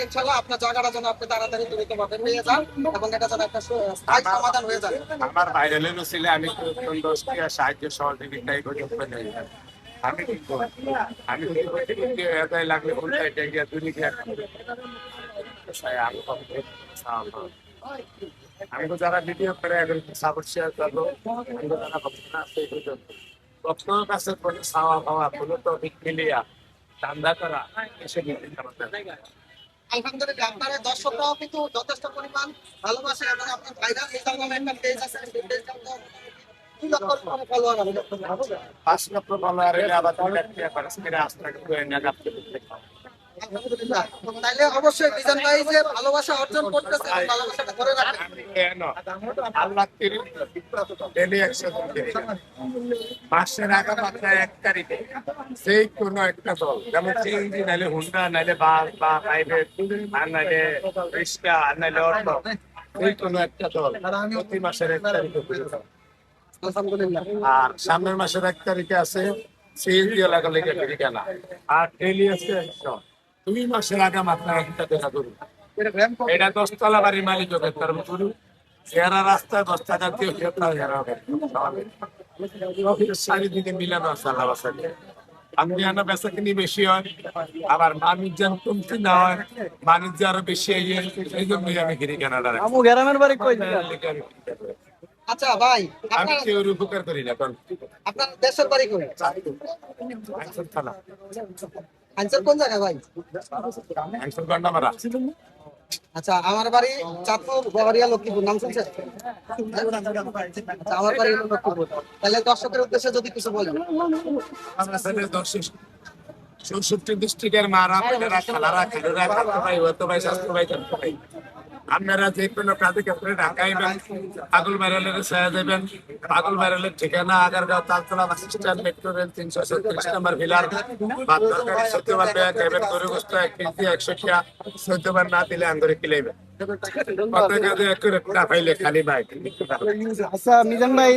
ইনশাআল্লাহ আপনার জায়গাটা যেন আপনি তাড়াতাড়ি দ্রুতভাবে পেয়ে যান এবং এটা যেন একটা স্থায়ী সমাধান হয়ে যায়। আমার ভাইরালের ছিল আমি তো দোষকে সাহায্য সহযোগিতাই করি আমি কি করব আমি কি করতে এটাই লাগলে উল্টাই গিয়ে তুলি গিয়ে আমি তো যারা ভিডিও করে এখন সাপোর্ট শেয়ার করবো আমি তো যারা ভক্তরা আছে এই পর্যন্ত ভক্তর কাছে কোনো চাওয়া পাওয়া কোনো তো মিলিয়া চান্দা করা এসে নিতে আলহামদুলিল্লাহ আপনার এই দর্শকরাও কিন্তু যথেষ্ট পরিমাণ ভালোবাসে এবং আপনার ভাইরাল মিজান নামে একটা পেজ আছে সেই পেজটা 2 লক্ষ ফলোয়ার আছে। 5 লক্ষ ফলোয়ার এলে আবার তুমি একটা পারস্পরিক আস্থা করে না রাখতে আলহামদুলিল্লাহ তাইলে অবশ্যই মিজান ভাই যে ভালোবাসা অর্জন করতেছে এই ভালোবাসাটা ধরে রাখেন। কেন আল্লাহ ডেলি 100 মাসের আগে মাত্র 1 তারিখে সেই কোনো একটা দল যেমন সিএনজি নাইলে হুন্ডা নাইলে বাস বা প্রাইভেট আর নাইলে রিক্সা আর নাইলে অটো সেই কোনো একটা দল প্রতি মাসের 1 তারিখে আলহামদুলিল্লাহ আর সামনের মাসের 1 তারিখে আছে সিএনজি লাগা লেগে ফিরে গেল আর ডেলি আছে 100 2 মাসের আগে মাত্র একটা দেখা করুন এটা 10 তলা বাড়ির মালিক হবে তার শুরু চেহারা রাস্তায় 10 টাকা দিয়ে ফেরত হেরা হবে চারিদিকে মিলানো আছে আল্লাহ বাসাকে আমি জানা বেচা কিনি বেশি হয় আবার বাণিজ্য কমতি না হয় বাণিজ্য আরো বেশি হয়ে এই জন্যই আমি গিরি কানাডা আমু গ্রামের বাড়ি কই আচ্ছা ভাই আমি আপনার কেউ উপকার করি না কারণ আপনার দেশের বাড়ি কই? আইসর থানা আনসার কোন জায়গা ভাই? আইসর গন্ডামারা আচ্ছা আমার বাড়ি চাঁদপুর বহরিয়া লক্ষ্মীপুর নাম শুনছেন? আচ্ছা, আমার বাড়ি হলো লক্ষ্মীপুর। তাহলে দর্শকের উদ্দেশ্যে যদি কিছু বলেন। আমরা ছেলে 64 ডিস্ট্রিক্টের মারা পেলেরা খালারা খালুরা খালু ভাই হতো ভাই শাস্ত্র ভাই জানতো ভাই আপনারা যে কোনো প্রান্তিক ক্ষেত্রে ঢাকাইবেন পাগল বাইরালের ছায়া দেবেন পাগল বাইরালের ঠিকানা Agargaon Taltala bus stand metro rail 337 নম্বর ভিলার বা দরকারি সত্যবার দেয়া দেবেন গরু গোস্ত 1 কেজি 100 টাকা সত্যবার না দিলে আন্দরে কিলাইবেন কত কাজে এক করে পাইলে খালি ভাই আচ্ছা মিজান ভাই